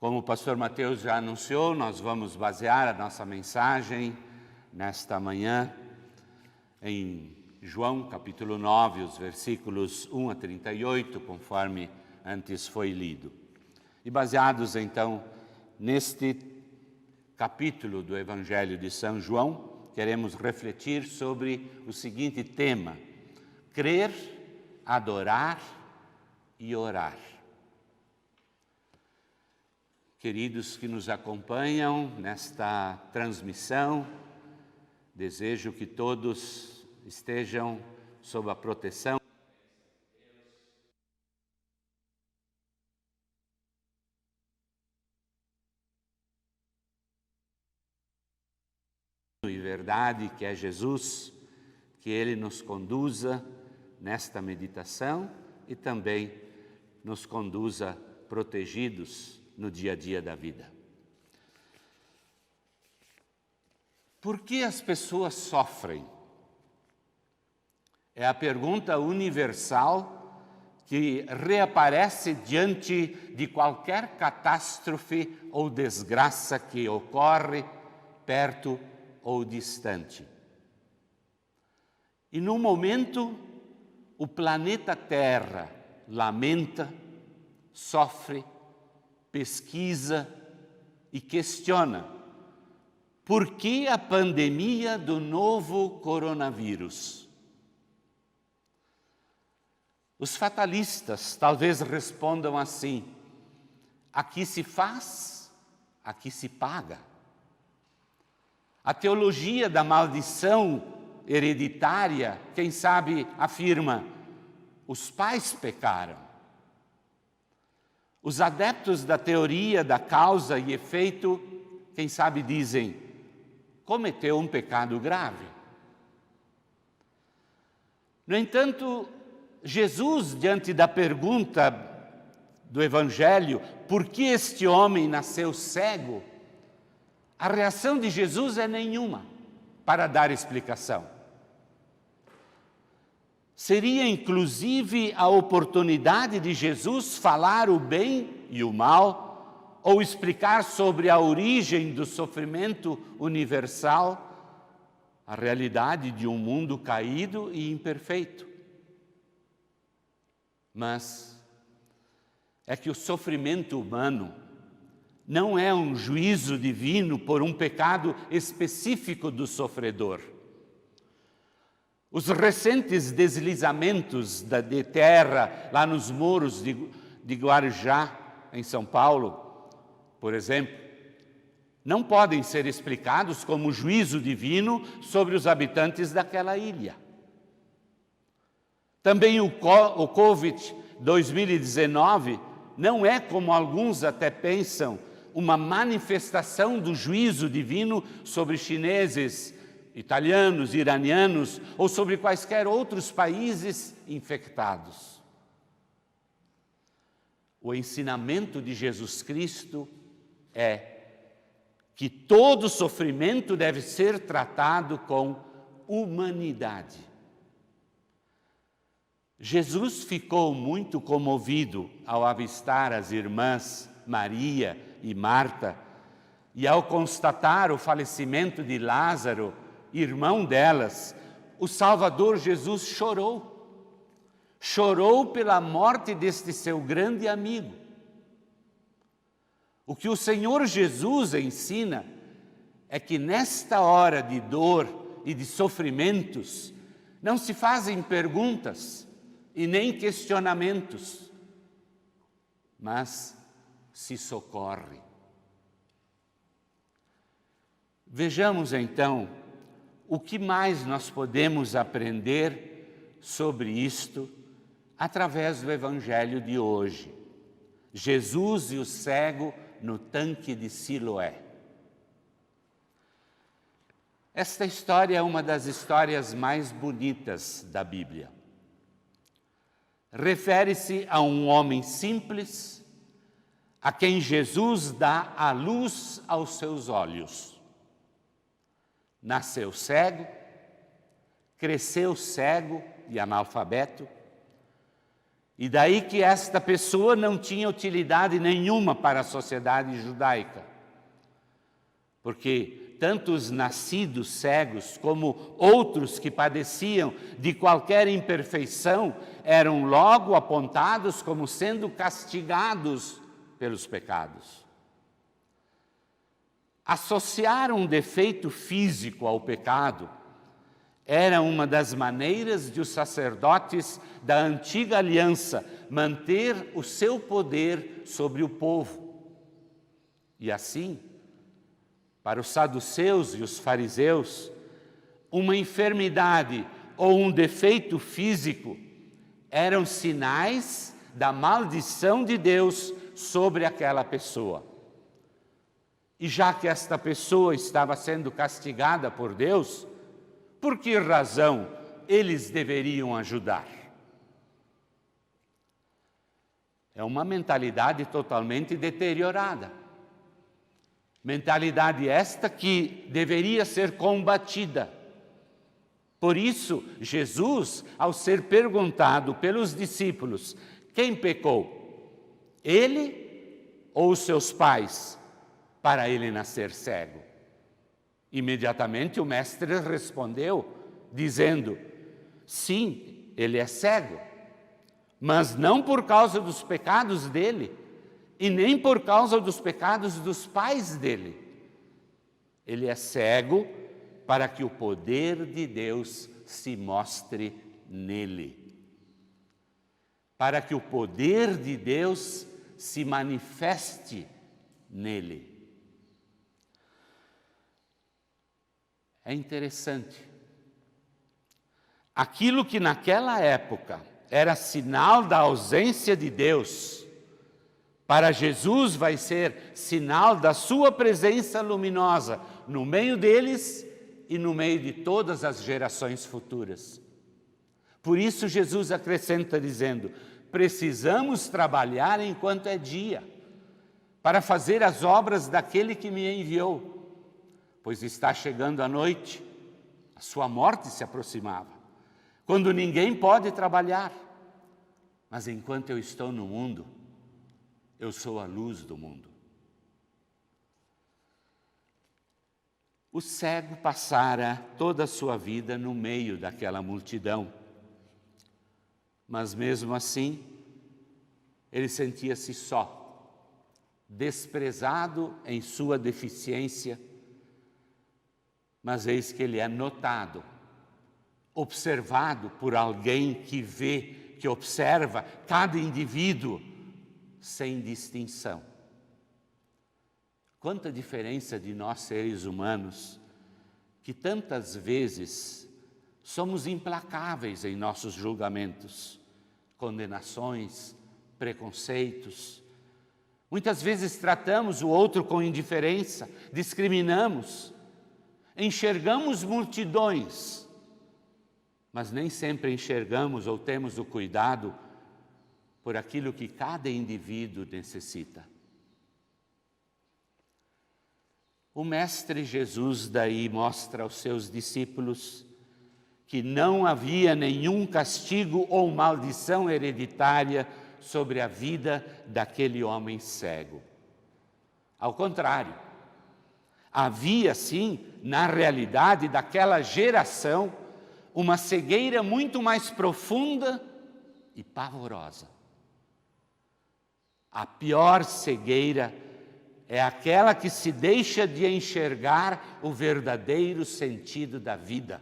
Como o pastor Mateus já anunciou, nós vamos basear a nossa mensagem nesta manhã em João capítulo 9, os versículos 1 a 38, conforme antes foi lido. E baseados então neste capítulo do Evangelho de São João, queremos refletir sobre o seguinte tema: crer, adorar e orar. Queridos que nos acompanham nesta transmissão, desejo que todos estejam sob a proteção e verdade, que é Jesus, que Ele nos conduza nesta meditação e também nos conduza protegidos no dia a dia da vida. Por que as pessoas sofrem? É a pergunta universal que reaparece diante de qualquer catástrofe ou desgraça que ocorre perto ou distante. E no momento, o planeta Terra lamenta, sofre, pesquisa e questiona por que a pandemia do novo coronavírus. Os fatalistas talvez respondam assim: aqui se faz, aqui se paga. A teologia da maldição hereditária, quem sabe, afirma: os pais pecaram. Os adeptos da teoria da causa e efeito, quem sabe, dizem: cometeu um pecado grave. No entanto, Jesus, diante da pergunta do Evangelho, por que este homem nasceu cego? A reação de Jesus é nenhuma para dar explicação. Seria, inclusive, a oportunidade de Jesus falar o bem e o mal, ou explicar sobre a origem do sofrimento universal, a realidade de um mundo caído e imperfeito. Mas é que o sofrimento humano não é um juízo divino por um pecado específico do sofredor. Os recentes deslizamentos de terra lá nos morros de Guarujá, em São Paulo, por exemplo, não podem ser explicados como juízo divino sobre os habitantes daquela ilha. Também o Covid-2019 não é, como alguns até pensam, uma manifestação do juízo divino sobre chineses, italianos, iranianos ou sobre quaisquer outros países infectados. O ensinamento de Jesus Cristo é que todo sofrimento deve ser tratado com humanidade. Jesus ficou muito comovido ao avistar as irmãs Maria e Marta e ao constatar o falecimento de Lázaro, irmão delas. O Salvador Jesus chorou. Chorou pela morte deste seu grande amigo. O que o Senhor Jesus ensina é que nesta hora de dor e de sofrimentos não se fazem perguntas e nem questionamentos, mas se socorre. Vejamos então o que mais nós podemos aprender sobre isto através do Evangelho de hoje. Jesus e o cego no tanque de Siloé. Esta história é uma das histórias mais bonitas da Bíblia. Refere-se a um homem simples, a quem Jesus dá a luz aos seus olhos. Nasceu cego, cresceu cego e analfabeto, E daí que esta pessoa não tinha utilidade nenhuma para a sociedade judaica. Porque tanto os nascidos cegos como outros que padeciam de qualquer imperfeição eram logo apontados como sendo castigados pelos pecados. Associar um defeito físico ao pecado era uma das maneiras de os sacerdotes da antiga aliança manter o seu poder sobre o povo. E assim, para os saduceus e os fariseus, uma enfermidade ou um defeito físico eram sinais da maldição de Deus sobre aquela pessoa. E já que esta pessoa estava sendo castigada por Deus, por que razão eles deveriam ajudar? É uma mentalidade totalmente deteriorada. Mentalidade esta que deveria ser combatida. Por isso, Jesus, ao ser perguntado pelos discípulos, quem pecou? Ele ou os seus pais, para ele nascer cego? Imediatamente o mestre respondeu, dizendo, sim, ele é cego, mas não por causa dos pecados dele, e nem por causa dos pecados dos pais dele. Ele é cego para que o poder de Deus se mostre nele. Para que o poder de Deus se manifeste nele. É interessante. Aquilo que naquela época era sinal da ausência de Deus, para Jesus vai ser sinal da sua presença luminosa no meio deles e no meio de todas as gerações futuras. Por isso Jesus acrescenta dizendo, precisamos trabalhar enquanto é dia, para fazer as obras daquele que me enviou. Pois está chegando a noite, a sua morte se aproximava, quando ninguém pode trabalhar. Mas enquanto eu estou no mundo, eu sou a luz do mundo. O cego passara toda a sua vida no meio daquela multidão, mas mesmo assim, ele sentia-se só, desprezado em sua deficiência. Mas eis que ele é notado, observado por alguém que vê, que observa cada indivíduo sem distinção. Quanta diferença de nós seres humanos, que tantas vezes somos implacáveis em nossos julgamentos, condenações, preconceitos. Muitas vezes tratamos o outro com indiferença, discriminamos, enxergamos multidões, mas nem sempre enxergamos ou temos o cuidado por aquilo que cada indivíduo necessita. O Mestre Jesus daí mostra aos seus discípulos que não havia nenhum castigo ou maldição hereditária sobre a vida daquele homem cego. Ao contrário, havia sim, na realidade daquela geração, uma cegueira muito mais profunda e pavorosa. A pior cegueira é aquela que se deixa de enxergar o verdadeiro sentido da vida.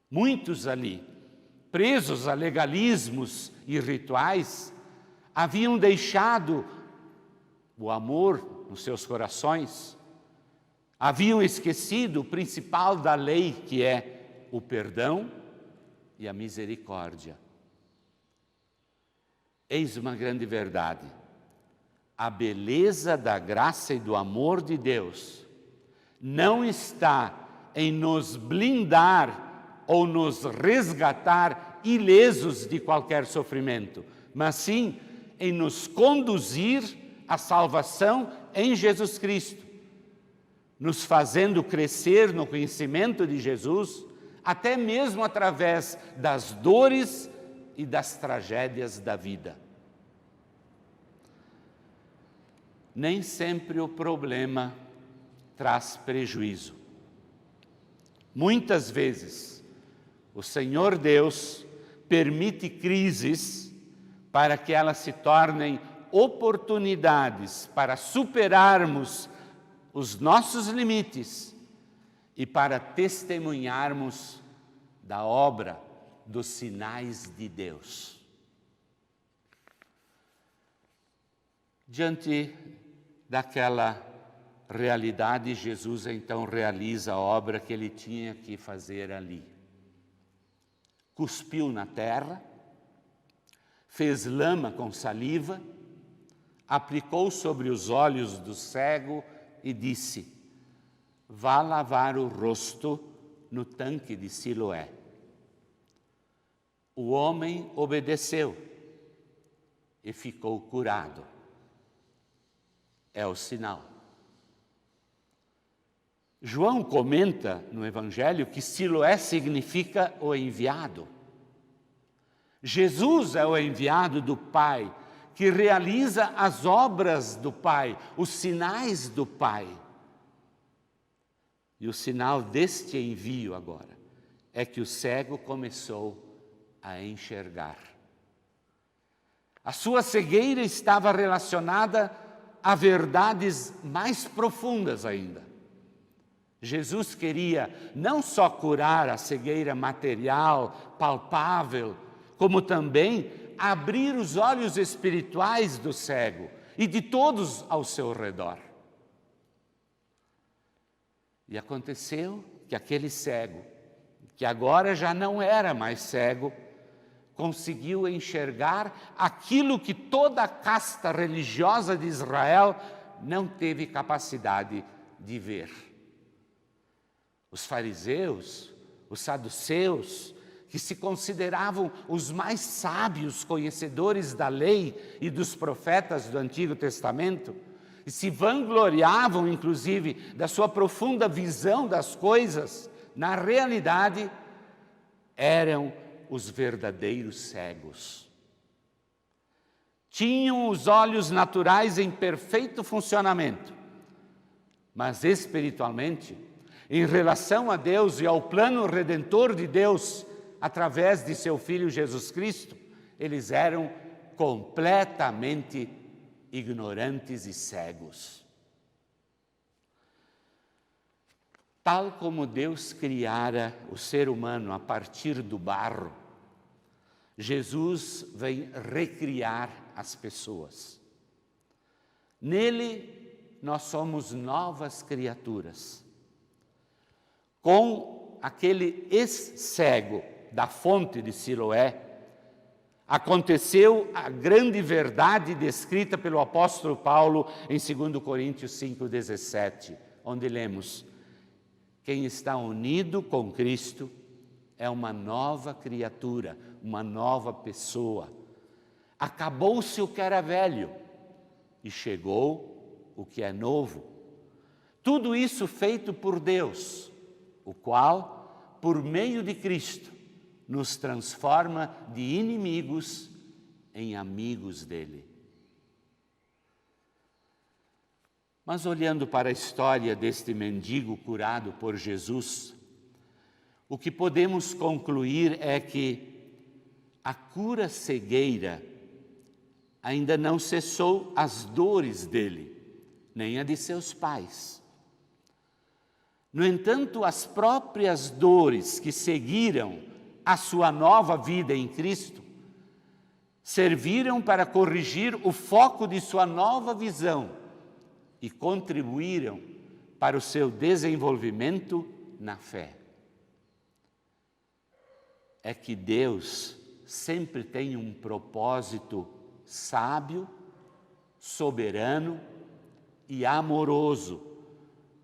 Muitos ali, presos a legalismos e rituais, haviam deixado o amor nos seus corações, haviam esquecido o principal da lei, que é o perdão e a misericórdia. Eis uma grande verdade. A beleza da graça e do amor de Deus não está em nos blindar ou nos resgatar ilesos de qualquer sofrimento, mas sim em nos conduzir à salvação em Jesus Cristo, nos fazendo crescer no conhecimento de Jesus, até mesmo através das dores e das tragédias da vida. Nem sempre o problema traz prejuízo. Muitas vezes, o Senhor Deus permite crises para que elas se tornem oportunidades para superarmos os nossos limites e para testemunharmos da obra, dos sinais de Deus. Diante daquela realidade, Jesus então realiza a obra que ele tinha que fazer ali. Cuspiu na terra, fez lama com saliva, aplicou sobre os olhos do cego e disse: vá lavar o rosto no tanque de Siloé. O homem obedeceu e ficou curado. É o sinal. João comenta no Evangelho que Siloé significa o enviado. Jesus é o enviado do Pai, que realiza as obras do Pai, os sinais do Pai. E o sinal deste envio agora é que o cego começou a enxergar. A sua cegueira estava relacionada a verdades mais profundas ainda. Jesus queria não só curar a cegueira material, palpável, como também abrir os olhos espirituais do cego e de todos ao seu redor. E aconteceu que aquele cego, que agora já não era mais cego, conseguiu enxergar aquilo que toda a casta religiosa de Israel não teve capacidade de ver. Os fariseus, os saduceus, que se consideravam os mais sábios conhecedores da lei e dos profetas do Antigo Testamento, e se vangloriavam, inclusive, da sua profunda visão das coisas, na realidade, eram os verdadeiros cegos. Tinham os olhos naturais em perfeito funcionamento, mas espiritualmente, em relação a Deus e ao plano redentor de Deus, através de seu Filho Jesus Cristo, eles eram completamente ignorantes e cegos. Tal como Deus criara o ser humano a partir do barro, Jesus vem recriar as pessoas. Nele, nós somos novas criaturas. Com aquele ex-cego da fonte de Siloé, aconteceu a grande verdade descrita pelo apóstolo Paulo em 2 Coríntios 5,17, onde lemos: quem está unido com Cristo é uma nova criatura, uma nova pessoa. Acabou-se o que era velho e chegou o que é novo. Tudo isso feito por Deus, o qual, por meio de Cristo, nos transforma de inimigos em amigos dele. Mas olhando para a história deste mendigo curado por Jesus, o que podemos concluir é que a cura cegueira ainda não cessou as dores dele, nem a de seus pais. No entanto, as próprias dores que seguiram a sua nova vida em Cristo serviram para corrigir o foco de sua nova visão e contribuíram para o seu desenvolvimento na fé. É que Deus sempre tem um propósito sábio, soberano e amoroso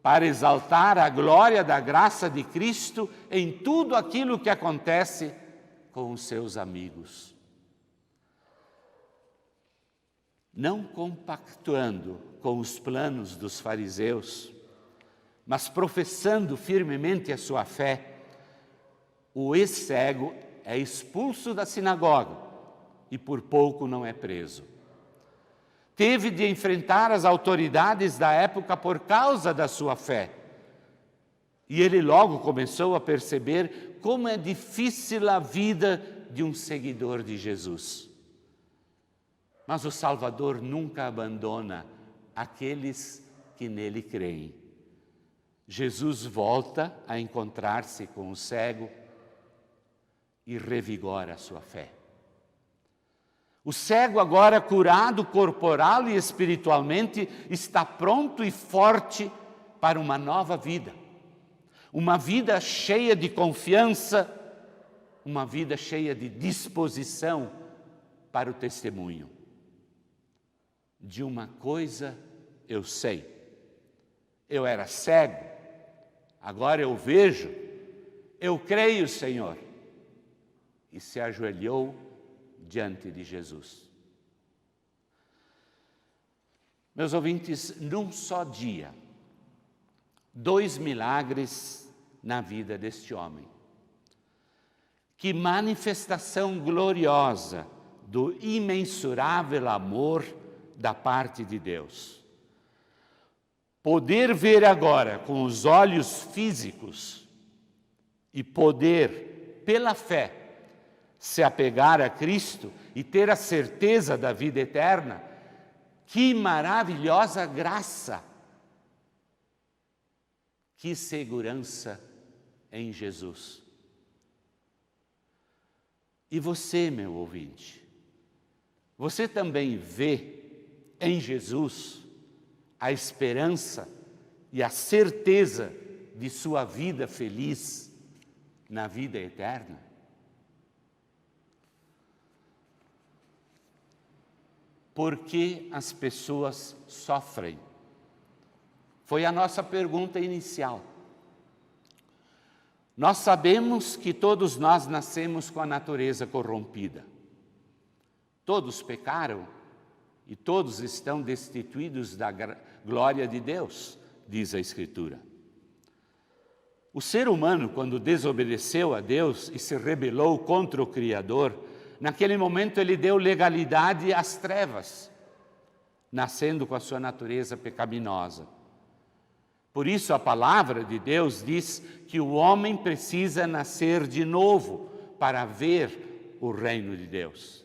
para exaltar a glória da graça de Cristo em tudo aquilo que acontece com os seus amigos. Não compactuando com os planos dos fariseus, mas professando firmemente a sua fé, o ex-cego é expulso da sinagoga e por pouco não é preso. Teve de enfrentar as autoridades da época por causa da sua fé. E ele logo começou a perceber como é difícil a vida de um seguidor de Jesus. Mas o Salvador nunca abandona aqueles que nele creem. Jesus volta a encontrar-se com o cego e revigora a sua fé. O cego, agora curado corporal e espiritualmente, está pronto e forte para uma nova vida. Uma vida cheia de confiança, uma vida cheia de disposição para o testemunho. De uma coisa eu sei, eu era cego, agora eu vejo, eu creio, Senhor. E se ajoelhou diante de Jesus. Meus ouvintes, num só dia, 2 milagres na vida deste homem. Que manifestação gloriosa do imensurável amor da parte de Deus. Poder ver agora com os olhos físicos e poder, pela fé, se apegar a Cristo e ter a certeza da vida eterna, que maravilhosa graça! Que segurança em Jesus. E você, meu ouvinte, você também vê em Jesus a esperança e a certeza de sua vida feliz na vida eterna? Por que as pessoas sofrem? Foi a nossa pergunta inicial. Nós sabemos que todos nós nascemos com a natureza corrompida. Todos pecaram e todos estão destituídos da glória de Deus, diz a Escritura. O ser humano, quando desobedeceu a Deus e se rebelou contra o Criador, naquele momento ele deu legalidade às trevas, nascendo com a sua natureza pecaminosa. Por isso a palavra de Deus diz que o homem precisa nascer de novo para ver o reino de Deus.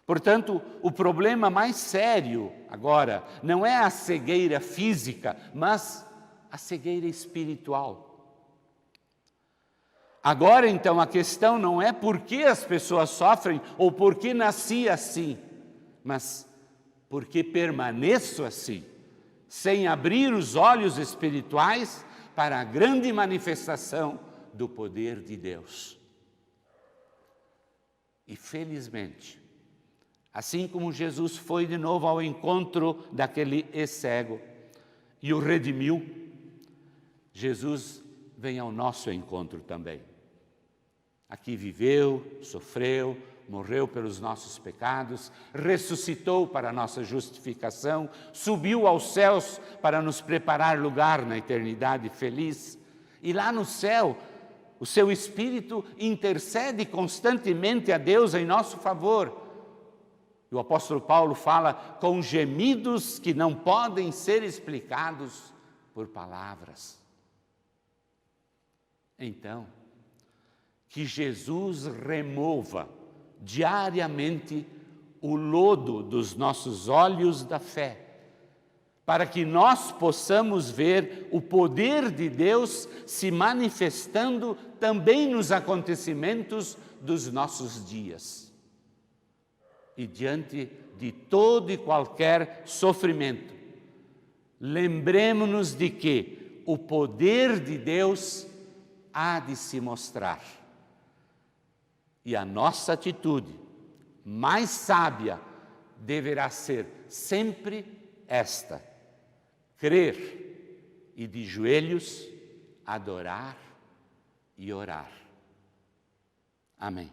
Portanto, o problema mais sério agora não é a cegueira física, mas a cegueira espiritual. Agora, então, a questão não é por que as pessoas sofrem ou por que nasci assim, mas por que permaneço assim, sem abrir os olhos espirituais para a grande manifestação do poder de Deus. E felizmente, assim como Jesus foi de novo ao encontro daquele cego e o redimiu, Jesus vem ao nosso encontro também. Aqui viveu, sofreu, morreu pelos nossos pecados, ressuscitou para a nossa justificação, subiu aos céus para nos preparar lugar na eternidade feliz. E lá no céu, o seu Espírito intercede constantemente a Deus em nosso favor. E o apóstolo Paulo fala com gemidos que não podem ser explicados por palavras. Então, que Jesus remova diariamente o lodo dos nossos olhos da fé, para que nós possamos ver o poder de Deus se manifestando também nos acontecimentos dos nossos dias. E diante de todo e qualquer sofrimento, lembremos-nos de que o poder de Deus há de se mostrar. E a nossa atitude mais sábia deverá ser sempre esta: crer e de joelhos adorar e orar. Amém.